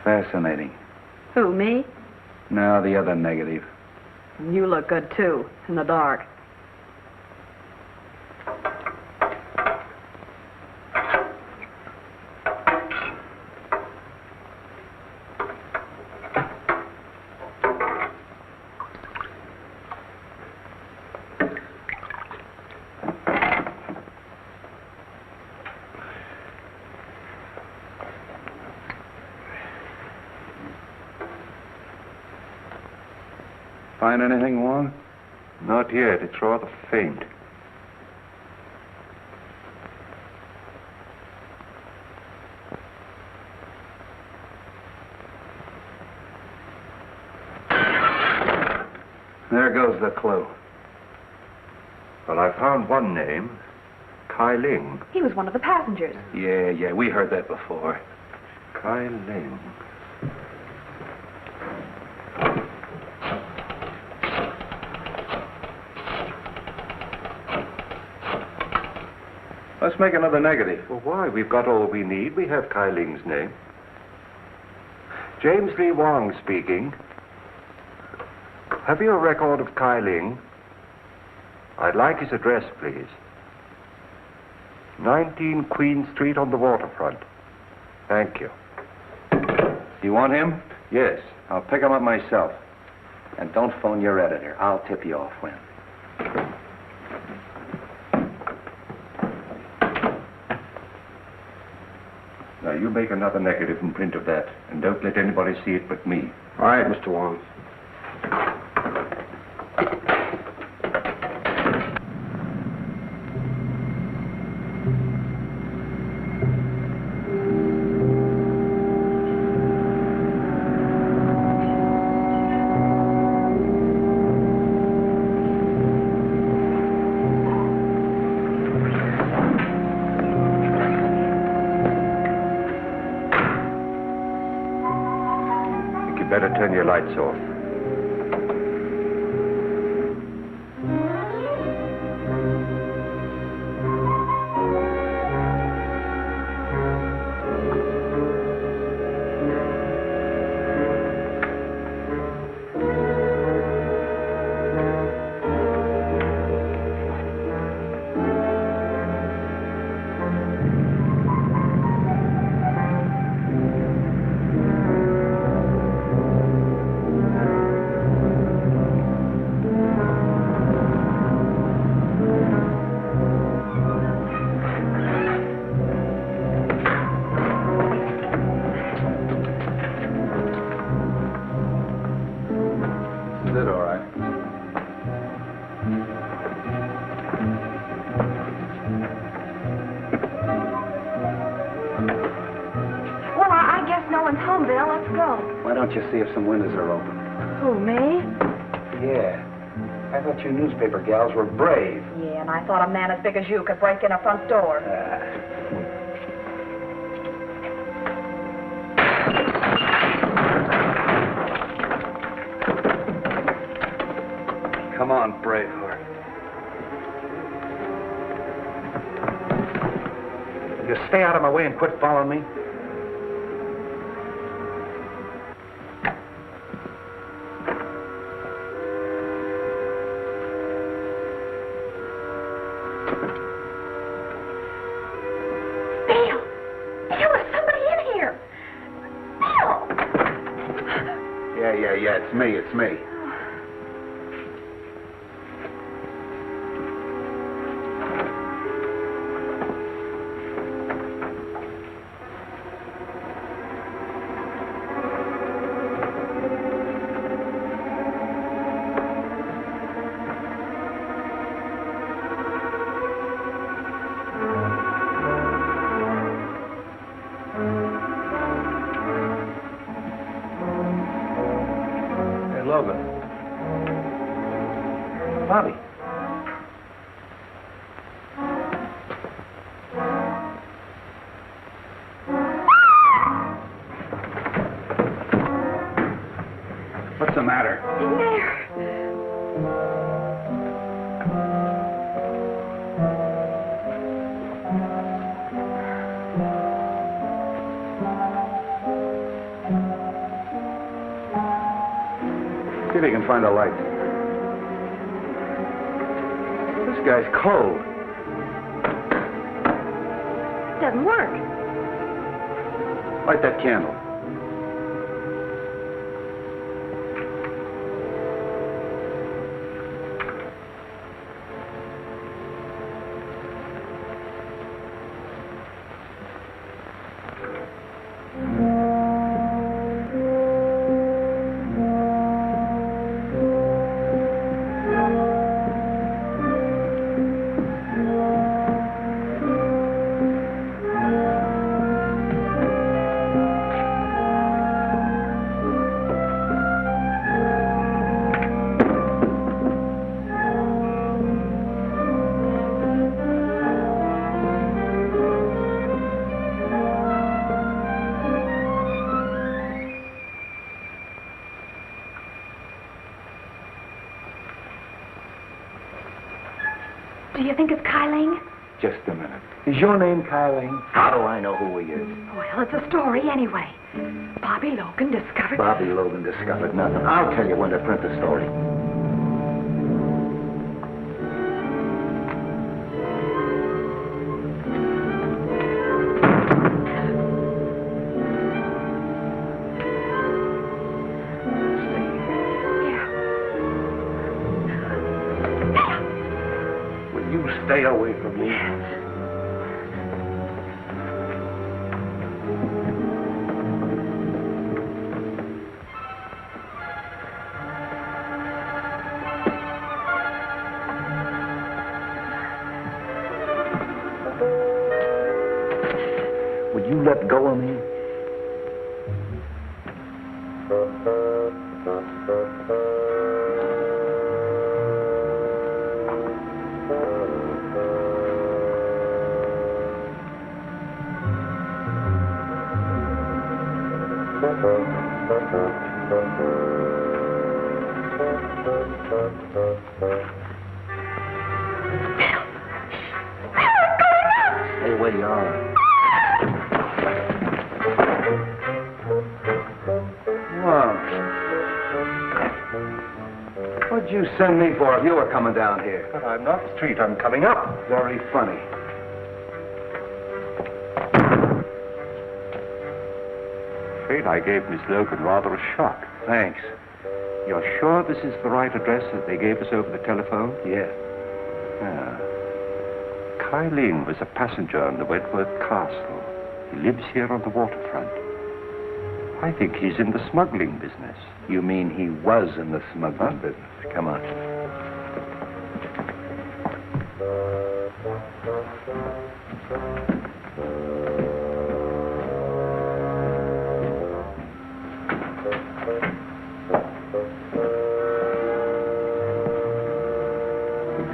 Fascinating. Who, me? No, the other negative. You look good, too, in the dark. Find anything, Wong? Not yet. It's rather faint. There goes the clue. Well, I found one name. Kai Ling. He was one of the passengers. Yeah, we heard that before. Kai Ling. Let's make another negative. Well, why? We've got all we need. We have Kai Ling's name. James Lee Wong speaking. Have you a record of Kai Ling? I'd like his address, please. 19 Queen Street on the waterfront. Thank you. You want him? Yes. I'll pick him up myself. And don't phone your editor. I'll tip you off when. Now, you make another negative and print of that, and don't let anybody see it but me. All right, Mr. Wong. Better turn your lights off. Why don't you see if some windows are open? Who, me? Yeah. I thought you newspaper gals were brave. Yeah, and I thought a man as big as you could break in a front door. Come on, Braveheart. You stay out of my way and quit following me. Yeah, it's me. See if you can find a light. This guy's cold. It doesn't work. Light that candle. Do you think it's Kyling? Just a minute. Is your name Kyling? How do I know who he is? Well, it's a story anyway. Bobby Logan discovered... Bobby Logan discovered nothing. I'll tell you when to print the story. Stay away from me. Would you let go of me? Stay where you are. What'd you send me for if you were coming down here? But I'm not Street. I'm coming up. Very funny. Afraid I gave Miss Logan rather a shock. Thanks. You're sure this is the right address that they gave us over the telephone? Yeah. Yeah. Kyling was a passenger on the Wentworth Castle. He lives here on the waterfront. I think he's in the smuggling business. You mean he was in the smuggling business? Come on.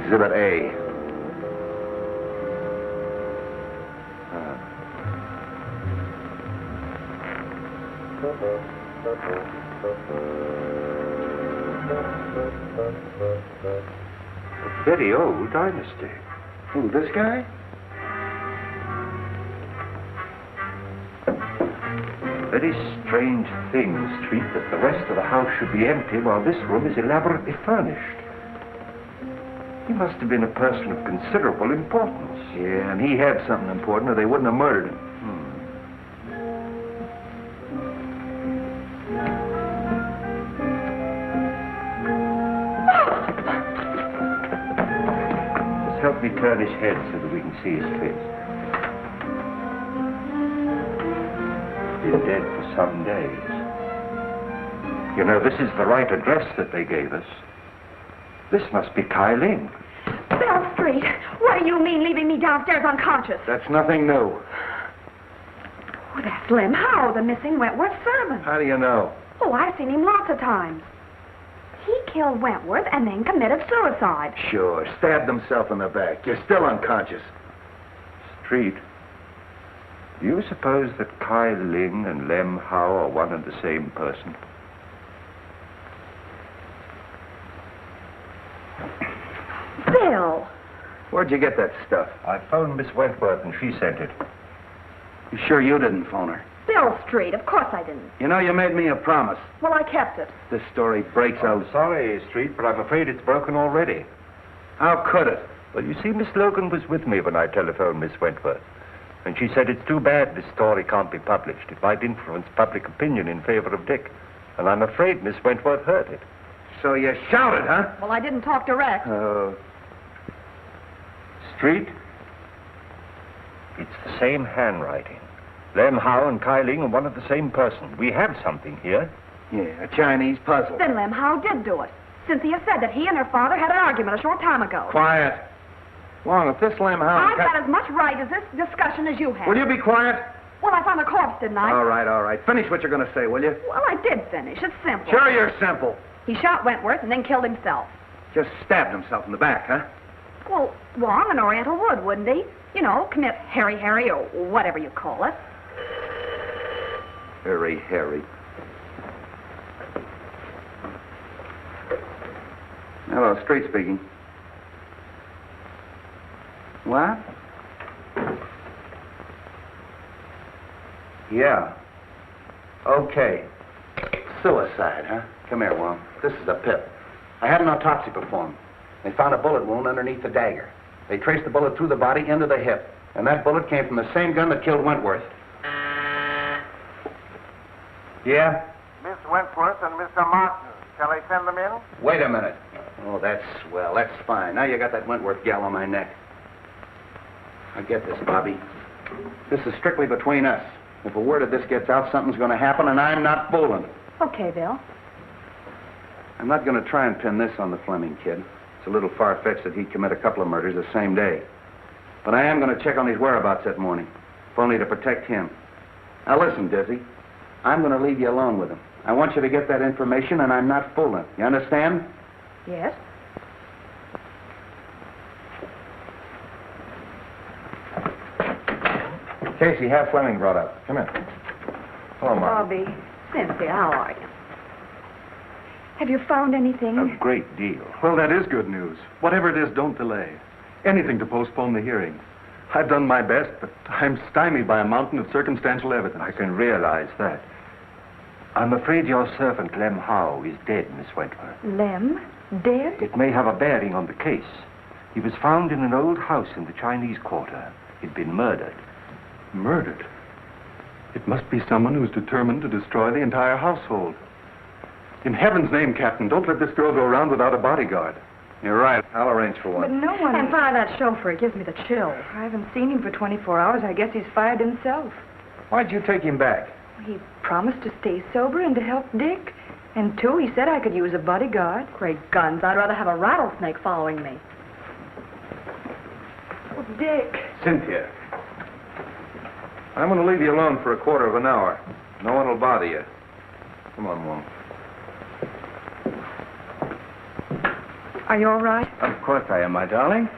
Exhibit A. A very old dynasty. Who, this guy? Very strange thing, Street, that the rest of the house should be empty while this room is elaborately furnished. He must have been a person of considerable importance. Yeah, and he had something important or they wouldn't have murdered him. Help me turn his head so that we can see his face. He's dead for some days. You know, this is the right address that they gave us. This must be Kyling. Bell Street, what do you mean leaving me downstairs unconscious? That's nothing new. Oh, that's Lem Howe, the missing Wentworth servant. How do you know? Oh, I've seen him lots of times. He killed Wentworth and then committed suicide. Sure, stabbed himself in the back. You're still unconscious. Street, do you suppose that Kyling and Lem Howe are one and the same person? Bill! Where'd you get that stuff? I phoned Miss Wentworth and she sent it. You sure you didn't phone her? Bill Street. Of course I didn't. You know, you made me a promise. Well, I kept it. This story breaks out. Sorry, Street, but I'm afraid it's broken already. How could it? Well, you see, Miss Logan was with me when I telephoned Miss Wentworth. And she said it's too bad this story can't be published. It might influence public opinion in favor of Dick. And I'm afraid Miss Wentworth heard it. So you shouted, huh? Well, I didn't talk direct. Street? It's the same handwriting. Lem Howe and Kai Ling are one of the same person. We have something here. Yeah, a Chinese puzzle. Then Lem Howe did do it. Cynthia said that he and her father had an argument a short time ago. Quiet. Wong, if this Lem Howe... I've got as much right as this discussion as you have. Will you be quiet? Well, I found the corpse, didn't I? All right. Finish what you're going to say, will you? Well, I did finish. It's simple. Sure you're simple. He shot Wentworth and then killed himself. Just stabbed himself in the back, huh? Well, Wong, an Oriental would, wouldn't he? You know, commit Harry, or whatever you call it. Harry. Hello, Street speaking. What? Yeah. Okay. Suicide, huh? Come here, Wong. This is a pip. I had an autopsy performed. They found a bullet wound underneath the dagger. They traced the bullet through the body into the hip. And that bullet came from the same gun that killed Wentworth. Yeah? Miss Wentworth and Mr. Martin. Shall I send them in? Wait a minute. Oh, that's swell. That's fine. Now you got that Wentworth gal on my neck. I get this, Bobby. This is strictly between us. If a word of this gets out, something's going to happen, and I'm not fooling. Okay, Bill. I'm not going to try and pin this on the Fleming kid. It's a little far-fetched that he'd commit a couple of murders the same day. But I am going to check on his whereabouts that morning, if only to protect him. Now listen, Dizzy. I'm going to leave you alone with him. I want you to get that information, and I'm not fooling. You understand? Yes? Casey, have Fleming brought up. Come in. Hello, Mark. Bobby, Cynthia, how are you? Have you found anything? A great deal. Well, that is good news. Whatever it is, don't delay. Anything to postpone the hearing. I've done my best, but I'm stymied by a mountain of circumstantial evidence. I can realize that. I'm afraid your servant, Lem Howe, is dead, Miss Wentworth. Lem? Dead? It may have a bearing on the case. He was found in an old house in the Chinese Quarter. He'd been murdered. Murdered? It must be someone who's determined to destroy the entire household. In heaven's name, Captain, don't let this girl go around without a bodyguard. You're right. I'll arrange for But one. no one... And fire that chauffeur. It gives me the chills. I haven't seen him for 24 hours. I guess he's fired himself. Why'd you take him back? He promised to stay sober and to help Dick. And, too, he said I could use a bodyguard. Great guns. I'd rather have a rattlesnake following me. Oh, Dick. Cynthia. I'm going to leave you alone for a quarter of an hour. No one will bother you. Come on, Wong. Are you all right? Of course I am, my darling.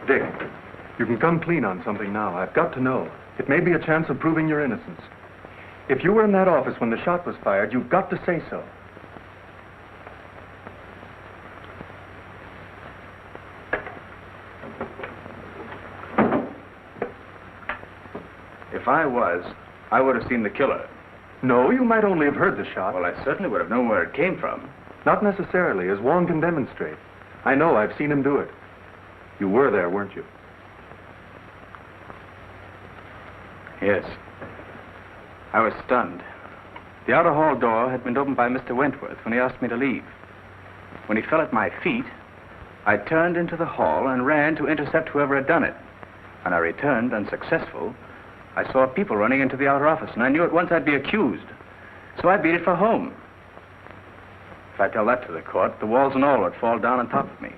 Dick, you can come clean on something now. I've got to know. It may be a chance of proving your innocence. If you were in that office when the shot was fired, you've got to say so. If I was, I would have seen the killer. No, you might only have heard the shot. Well, I certainly would have known where it came from. Not necessarily, as Wong can demonstrate. I know, I've seen him do it. You were there, weren't you? Yes. I was stunned. The outer hall door had been opened by Mr. Wentworth when he asked me to leave. When he fell at my feet, I turned into the hall and ran to intercept whoever had done it. When I returned, unsuccessful, I saw people running into the outer office, and I knew at once I'd be accused. So I beat it for home. If I tell that to the court, the walls and all would fall down on top of me.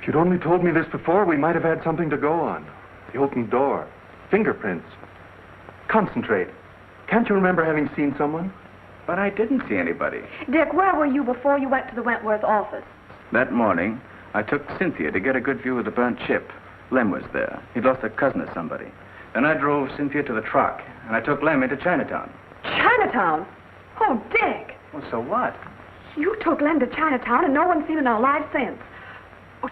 If you'd only told me this before, we might have had something to go on. The open door, fingerprints. Concentrate. Can't you remember having seen someone? But I didn't see anybody. Dick, where were you before you went to the Wentworth office? That morning, I took Cynthia to get a good view of the burnt ship. Lem was there. He'd lost a cousin or somebody. Then I drove Cynthia to the truck, and I took Lem into Chinatown. Chinatown? Oh, Dick. Well, so what? You took Lem to Chinatown, and no one's seen him alive since. Oh,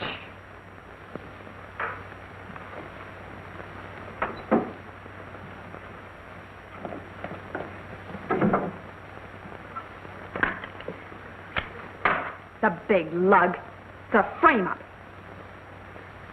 The big lug. It's a frame-up.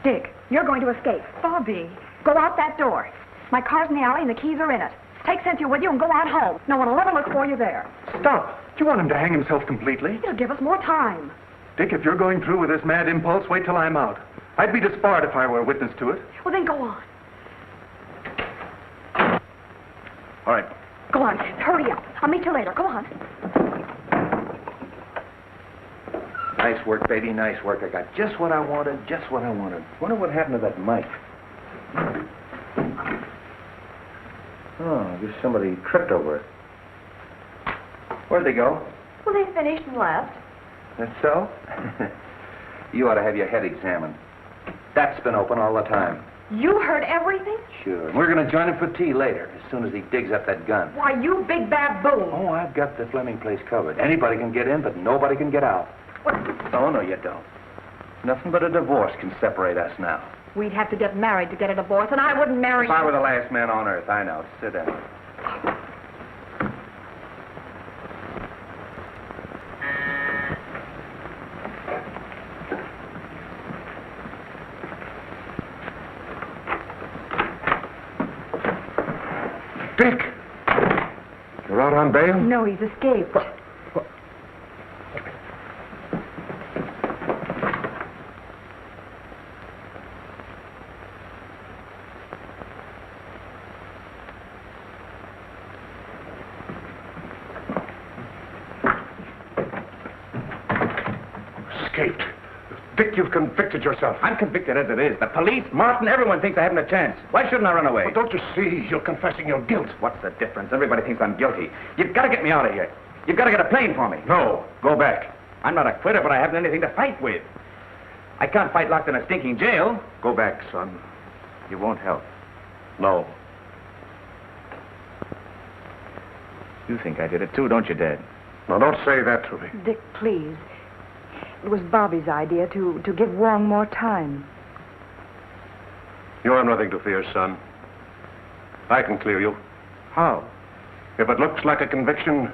Dick, you're going to escape. Bobby. Go out that door. My car's in the alley and the keys are in it. Take Cynthia with you and go on home. No one will ever look for you there. Stop. Do you want him to hang himself completely? It'll give us more time. Dick, if you're going through with this mad impulse, wait till I'm out. I'd be disbarred if I were a witness to it. Well, then go on. All right. Go on. Hurry up. I'll meet you later. Go on. Nice work, baby, nice work. I got just what I wanted, just what I wanted. Wonder what happened to that mic. Oh, I guess somebody tripped over it. Where'd they go? Well, they finished and left. That's so? You ought to have your head examined. That's been open all the time. You heard everything? Sure. And we're going to join him for tea later, as soon as he digs up that gun. Why, you big baboon. Oh, I've got the Fleming place covered. Anybody can get in, but nobody can get out. What? Oh, no, you don't. Nothing but a divorce can separate us now. We'd have to get married to get a divorce, and I wouldn't marry If I were the last man on earth, I know. Sit down. Dick! You're out on bail? No, he's escaped. Escaped. Dick, you've convicted yourself. I'm convicted as it is. The police, Martin, everyone thinks I haven't a chance. Why shouldn't I run away? But don't you see? You're confessing your guilt. What's the difference? Everybody thinks I'm guilty. You've got to get me out of here. You've got to get a plane for me. No, go back. I'm not a quitter, but I haven't anything to fight with. I can't fight locked in a stinking jail. Go back, son. You won't help. No. You think I did it too, don't you, Dad? Now, don't say that to me. Dick, please. It was Bobby's idea to give Wong more time. You have nothing to fear, son. I can clear you. How? If it looks like a conviction,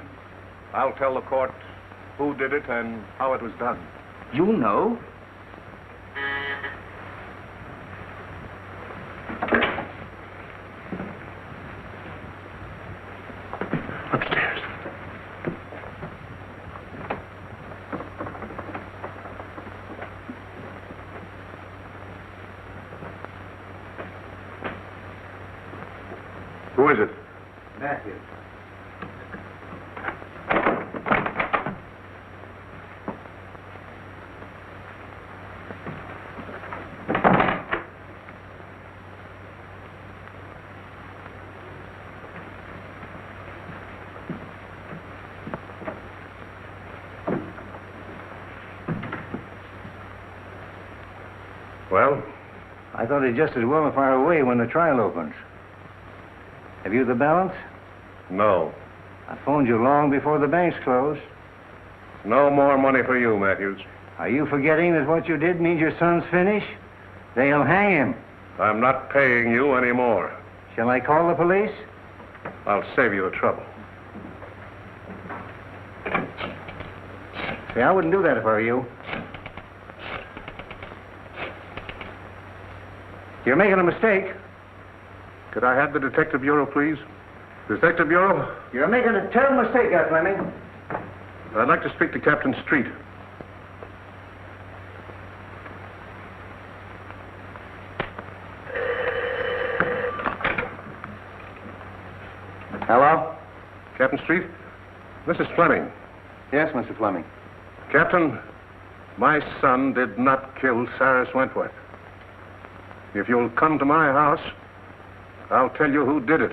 I'll tell the court who did it and how it was done. You know? Upstairs. Who is it? Matthew. Well? I thought he'd just as well fire away when the trial opens. Have you the balance? No. I phoned you long before the banks closed. No more money for you, Matthews. Are you forgetting that what you did means your son's finished? They'll hang him. I'm not paying you anymore. Shall I call the police? I'll save you the trouble. See, I wouldn't do that if I were you. You're making a mistake. Could I have the Detective Bureau, please? Detective Bureau? You're making a terrible mistake, Fleming. I'd like to speak to Captain Street. Hello? Captain Street? This is Fleming. Yes, Mr. Fleming. Captain, my son did not kill Cyrus Wentworth. If you'll come to my house, I'll tell you who did it.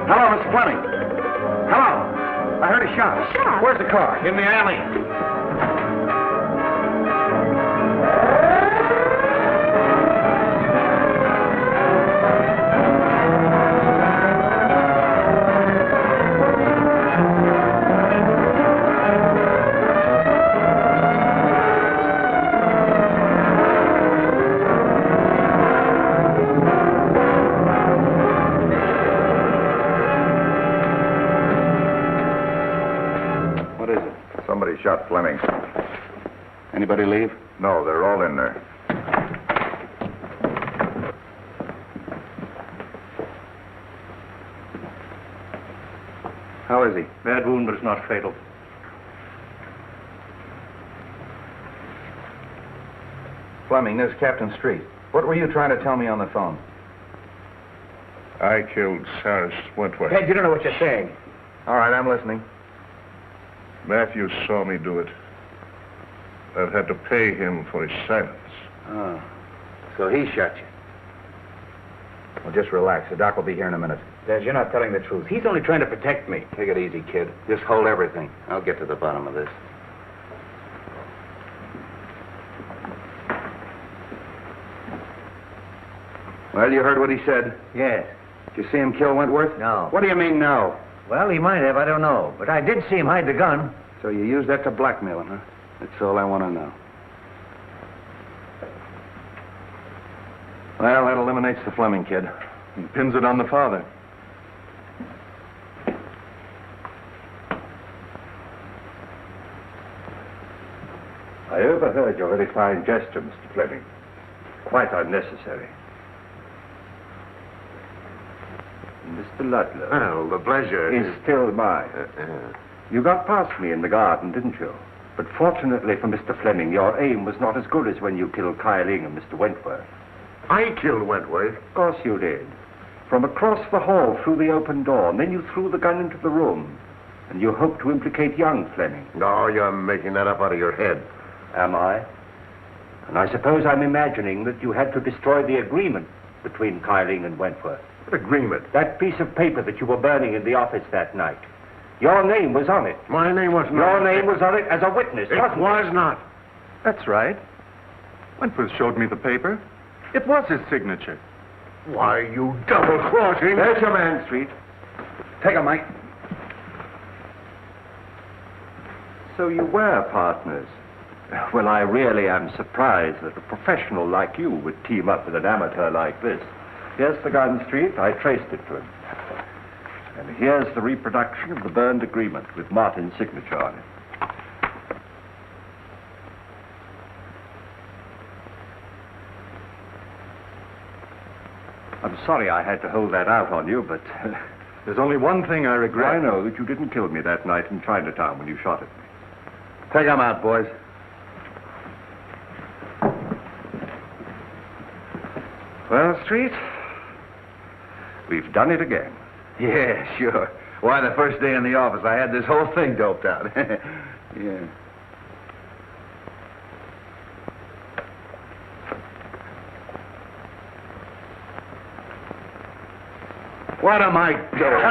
Hello, Mr. Fleming. Hello. I heard a shot. A shot? Where's the car? In the alley. shot Fleming. Anybody leave? No, they're all in there. How is he? Bad wound, but it's not fatal. Fleming, this is Captain Street. What were you trying to tell me on the phone? I killed Cyrus Wentworth. Ted, you don't know what you're saying. All right, I'm listening. Matthews saw me do it. I've had to pay him for his silence. Oh, so he shot you. Well, just relax. The doc will be here in a minute. Des, you're not telling the truth. He's only trying to protect me. Take it easy, kid. Just hold everything. I'll get to the bottom of this. Well, you heard what he said. Yes. Did you see him kill Wentworth? No. What do you mean, no? Well, he might have. I don't know. But I did see him hide the gun. So you used that to blackmail him, huh? That's all I want to know. Well, that eliminates the Fleming kid. He pins it on the father. I overheard your very fine gesture, Mr. Fleming. Quite unnecessary. Mr. Ludlow. Well, the pleasure is still mine. You got past me in the garden, didn't you? But fortunately for Mr. Fleming, your aim was not as good as when you killed Kyling and Mr. Wentworth. I killed Wentworth. Of course you did. From across the hall through the open door, and then you threw the gun into the room. And you hoped to implicate young Fleming. No, you're making that up out of your head. Am I? And I suppose I'm imagining that you had to destroy the agreement between Kyling and Wentworth. What agreement? That piece of paper that you were burning in the office that night. Your name was on it. My name was not. Your name was on it as a witness, wasn't it? It was not. That's right. Wentworth showed me the paper. It was his signature. Why, you double-crossing... There's your man, Street. Take him, Mike. So you were partners. Well, I really am surprised that a professional like you would team up with an amateur like this. Here's the gun, Street. I traced it to him. And here's the reproduction of the burned agreement with Martin's signature on it. I'm sorry I had to hold that out on you, but... There's only one thing I regret. I know that you didn't kill me that night in Chinatown when you shot at me. Take him out, boys. Well, Street, we've done it again. Yeah, sure. Why, the first day in the office, I had this whole thing doped out. Yeah. What am I doing?